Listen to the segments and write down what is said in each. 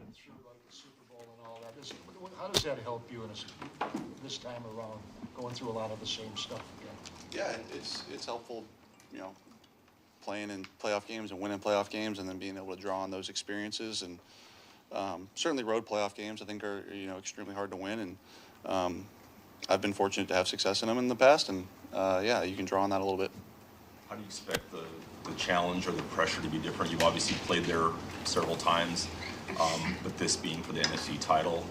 went through like the Super Bowl and all that. How does that help you this time around, going through a lot of the same stuff again? Yeah, it's helpful, you know, playing in playoff games and winning playoff games, and then being able to draw on those experiences. And certainly road playoff games, I think, are extremely hard to win. And I've been fortunate to have success in them in the past, and yeah, you can draw on that a little bit. How do you expect the challenge or the pressure to be different? You've obviously played there several times, but this being for the NFC title,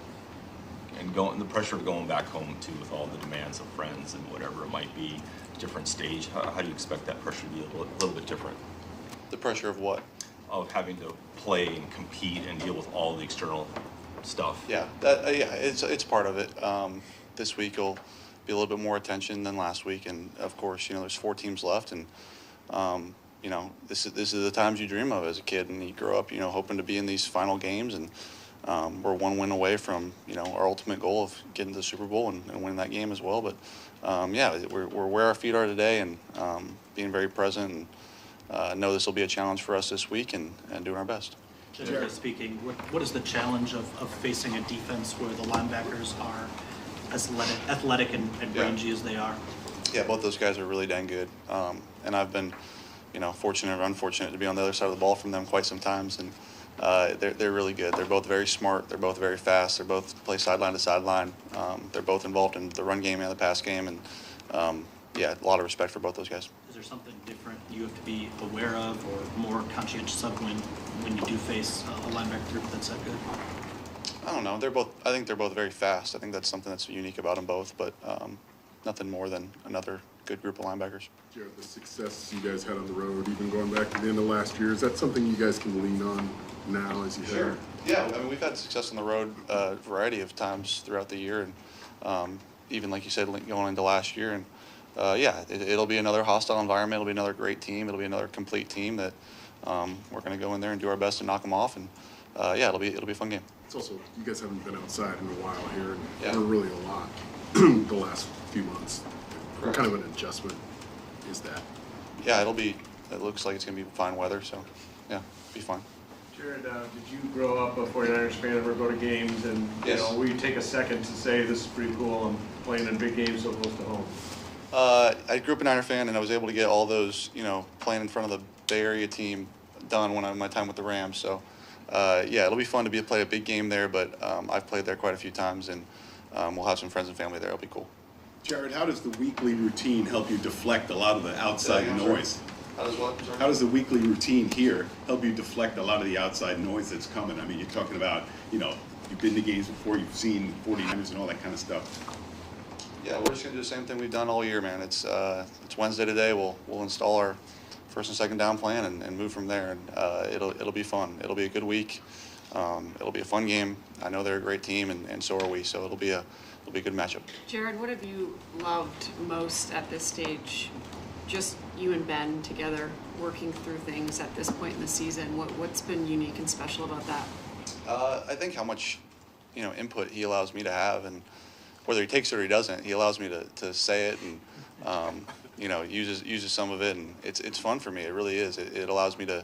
and the pressure of going back home too, with all the demands of friends and whatever it might be, different stage. How do you expect that pressure to be a little bit different? The pressure of what? Of having to play and compete and deal with all the external stuff. Yeah, it's part of it. This week will be a little bit more attention than last week, and of course, there's 4 teams left, and this is the times you dream of as a kid, and you grow up, hoping to be in these final games, and we're one win away from, our ultimate goal of getting to the Super Bowl and winning that game as well. But yeah, we're where our feet are today, and being very present, and know this will be a challenge for us this week, and doing our best. Generally speaking, what is the challenge of facing a defense where the linebackers are as athletic and rangy as they are? Yeah, both those guys are really dang good, and I've been, fortunate or unfortunate to be on the other side of the ball from them quite some times, and they're really good. They're both very smart. They're both very fast. They're both play sideline to sideline. They're both involved in the run game and the pass game, and yeah, a lot of respect for both those guys. Is there something different you have to be aware of or more conscientious of when you do face a linebacker group that's that good? I don't know. I think they're both very fast. I think that's something that's unique about them both, but nothing more than another good group of linebackers. Jared, the success you guys had on the road, even going back to the end of last year, is that something you guys can lean on now as you head? Yeah, I mean, we've had success on the road a variety of times throughout the year, and even like you said, going into last year, and yeah, it'll be another hostile environment. It'll be another great team. It'll be another complete team that we're going to go in there and do our best to knock them off, and yeah, it'll be a fun game. It's also, you guys haven't been outside in a while here, and Yeah. or really a lot the last few months. What kind of an adjustment is that? Yeah, it looks like it's going to be fine weather, so yeah, be fine. Jared, did you grow up a 49ers fan or go to games, and Yes. will you take a second to say this is pretty cool, I'm playing in big games so close to home? I grew up a Niner fan, and I was able to get all those, playing in front of the Bay Area team done when I had my time with the Rams. So, yeah, it'll be fun to play a big game there, but I've played there quite a few times, and we'll have some friends and family there. It'll be cool. Jared, how does the weekly routine help you deflect a lot of the outside noise? How does what? How does the weekly routine here help you deflect a lot of the outside noise that's coming? I mean, you're talking about, you've been to games before, you've seen 49ers and all that kind of stuff. Yeah, we're just gonna do the same thing we've done all year, man. It's Wednesday today. We'll install our first and second down plan and move from there. And it'll be fun. It'll be a good week. It'll be a fun game. I know they're a great team, and so are we. So it'll be a good matchup. Jared, what have you loved most at this stage? Just you and Ben together working through things at this point in the season. What's been unique and special about that? I think how much input he allows me to have, and whether he takes it or he doesn't, he allows me to say it, and uses some of it, and it's fun for me. It really is. It allows me to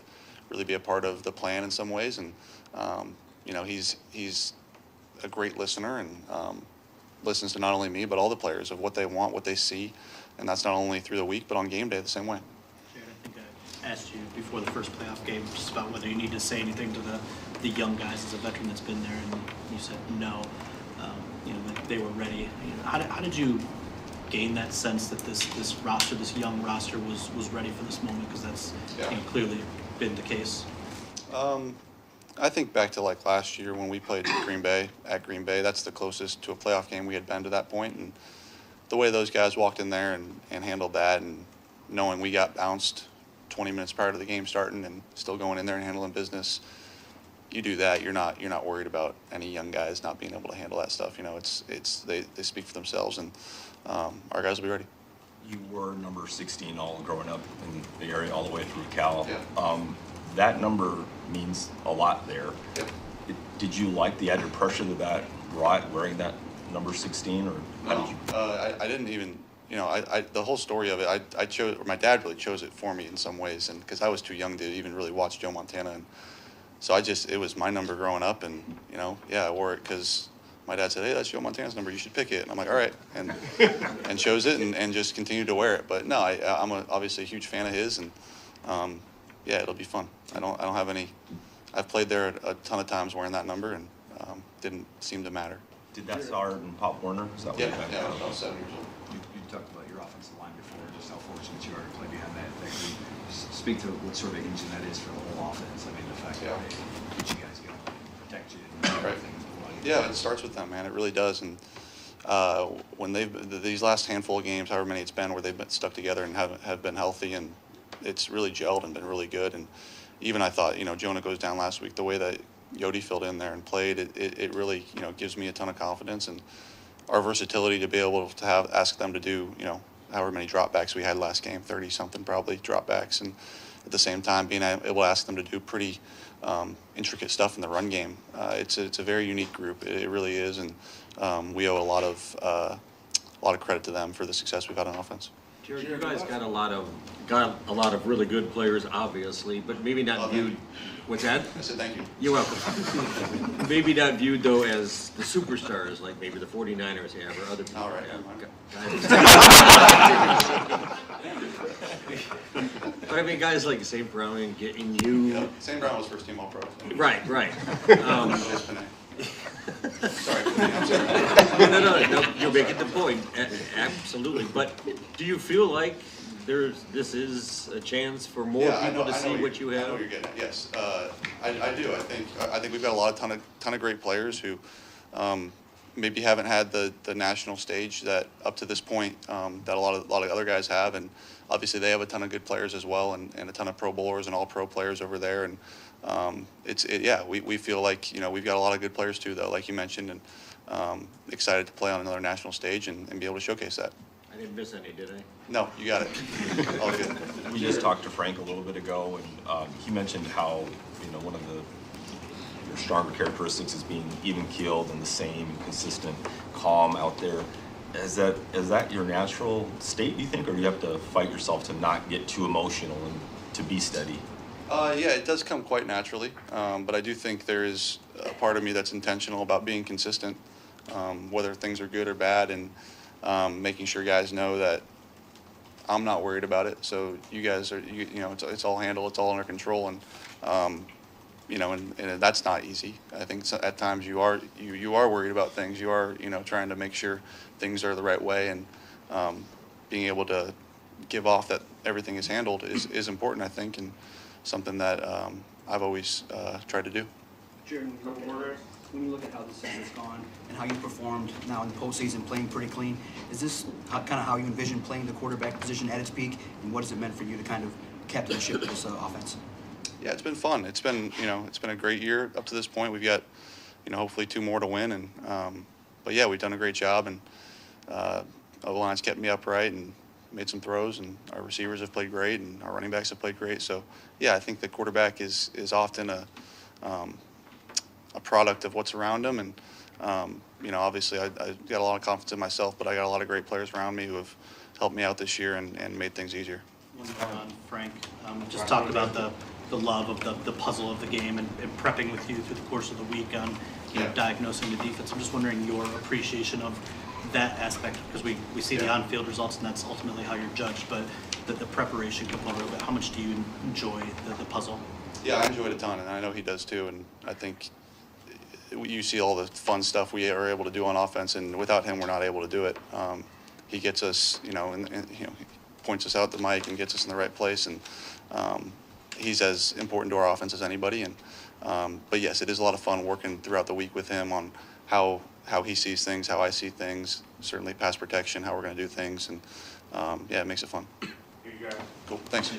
really be a part of the plan in some ways, and he's a great listener, and listens to not only me but all the players of what they want, what they see, and that's not only through the week but on game day the same way. Jared, I think I asked you before the first playoff game just about whether you need to say anything to the young guys as a veteran that's been there, and you said no. That they were ready. How did you gain that sense that this roster, this young roster, was ready for this moment? Because that's clearly been the case. I think back to like last year when we played Green Bay at Green Bay. That's the closest to a playoff game we had been to that point, and the way those guys walked in there and handled that, and knowing we got bounced 20 minutes prior to the game starting and still going in there and handling business. You do that, you're not worried about any young guys not being able to handle that stuff. They speak for themselves, and our guys will be ready. You were number 16 all growing up in the area all the way through Cal. Yeah. That number means a lot there. Yep. Did you like the added pressure that brought wearing that number 16, or how did you? I didn't even. The whole story of it, I chose, or my dad really chose it for me in some ways, and because I was too young to even really watch Joe Montana, and So it was my number growing up, and I wore it because my dad said, "Hey, that's Joe Montana's number. You should pick it." And I'm like, "All right," and chose it, and just continued to wear it. But no, I'm obviously a huge fan of his, and it'll be fun. I don't have any. I've played there a ton of times wearing that number, and didn't seem to matter. Did that start in Pop Warner? Is that what Yeah, I was 7 years old. You talked about your offensive line before, just how fortunate you are to play behind that. Can you speak to what sort of engine that is for the whole offense? I mean, the fact that they keep you guys going, protect you, and Right. everything. Yeah, it starts with them, man. It really does. And when these last handful of games, however many it's been, where they've been stuck together and have been healthy, and it's really gelled and been really good. And even I thought, Jonah goes down last week, the way that Yodi filled in there and played, it really, gives me a ton of confidence, and our versatility to be able to ask them to do, however many dropbacks we had last game, 30 something probably dropbacks, and at the same time being able to ask them to do pretty intricate stuff in the run game. It's a very unique group. It really is, and we owe a lot of credit to them for the success we've had on offense. Jared, you guys got a lot of really good players, obviously, but maybe not viewed. What's that? I said thank you. You're welcome. Maybe not viewed though as the superstars, like maybe the 49ers have or other people. All right. But I mean, guys like St. Brown and getting you. Yep. St. Brown was first team All-Pro. So. Right. Sorry, I'm sorry. No, you're making the point. Absolutely. But do you feel like this is a chance for more people to see what you have? I know what you're getting at. Yes, I do. I think we've got a ton of great players who maybe haven't had the national stage that up to this point that a lot of other guys have, and obviously they have a ton of good players as well, and a ton of Pro Bowlers and All-Pro players over there, and we feel like we've got a lot of good players too, though, like you mentioned, and excited to play on another national stage and be able to showcase that. I didn't miss any, did I? No, you got it. All good. We just talked to Frank a little bit ago, and he mentioned how one of your stronger characteristics is being even keeled and the same consistent calm out there. Is that your natural state, do you think, or do you have to fight yourself to not get too emotional and to be steady? Yeah, it does come quite naturally, but I do think there is a part of me that's intentional about being consistent, whether things are good or bad, and making sure guys know that I'm not worried about it. So you guys are, it's all handled, it's all under control, and and that's not easy. I think at times you are worried about things. You are trying to make sure things are the right way, and being able to give off that everything is handled is important, I think, and something that I've always tried to do. Jared, when you look at how the season's gone and how you performed now in the postseason, playing pretty clean, is this kind of how you envision playing the quarterback position at its peak, and what has it meant for you to kind of captain the ship of this offense? Yeah, it's been fun. It's been it's been a great year up to this point. We've got hopefully 2 more to win, and but yeah, we've done a great job, and O-line's kept me upright and made some throws, and our receivers have played great, and our running backs have played great. So yeah, I think the quarterback is often a product of what's around him, and obviously I got a lot of confidence in myself, but I got a lot of great players around me who have helped me out this year and made things easier. Frank, just talked about the love of the puzzle of the game and prepping with you through the course of the week on diagnosing the defense. I'm just wondering your appreciation of that aspect, because we see the on-field results, and that's ultimately how you're judged, but the preparation component of it, how much do you enjoy the puzzle? Yeah, I enjoyed a ton, and I know he does too, and I think you see all the fun stuff we are able to do on offense, and without him, we're not able to do it. He gets us, he points us out the mic and gets us in the right place, and he's as important to our offense as anybody. And but yes, it is a lot of fun working throughout the week with him on how he sees things, how I see things, certainly pass protection, how we're going to do things, and yeah, it makes it fun. Here you go. Cool, thanks.